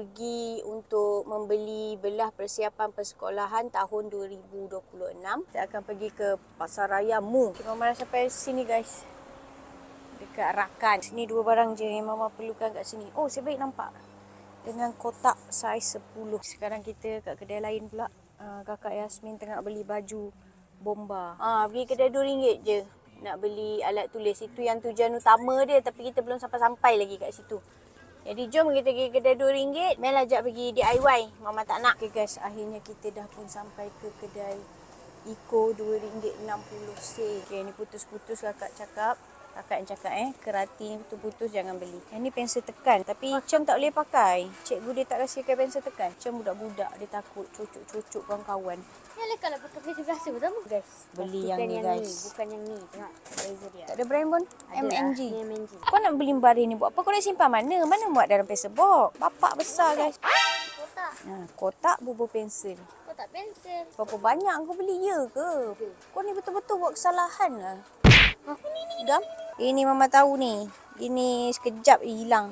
pergi untuk membeli belah persiapan persekolahan tahun 2026. Kita akan pergi ke Pasaraya Mu. Mama dah sampai sini guys. Dekat Rakan. Sini dua barang je yang Mama perlukan kat sini. Oh, saya baik nampak. Dengan kotak saiz 10. Sekarang kita kat kedai lain pula. Kakak Yasmin tengah beli baju bomba. Pergi kedai RM2 je. Nak beli alat tulis. Itu yang tujuan utama dia. Tapi kita belum sampai-sampai lagi kat situ. Jadi jom kita pergi kedai RM2. Mel ajak pergi DIY. Mama tak nak. Okay guys, akhirnya kita dah pun sampai ke kedai Iko RM2.60. Okay, ni putus-putus kakak cakap. Kakak yang cakap kerati ni putus-putus jangan beli. Yang ni pensel tekan. Tapi Cem tak boleh pakai. Cikgu dia tak kasi pakai pensel tekan. Cem budak-budak dia takut cucuk-cucuk kawan-kawan. Ya lah kalau pakai pensel biasa betul guys. Beli yang ni guys. Bukan yang ni. Tengok laser dia. Tak ada brand pun? Ada MNG. Lah, MNG. Kau nak beli baris ni buat apa? Kau nak simpan mana? Mana muat dalam pensel box? Bapak besar guys. Kotak. Kotak bubur pensel. Kotak pensel. Berapa banyak kau beli ya ke? Kau ni betul-betul buat kesalahan lah. Ini Mama tahu ni. Ini sekejap hilang.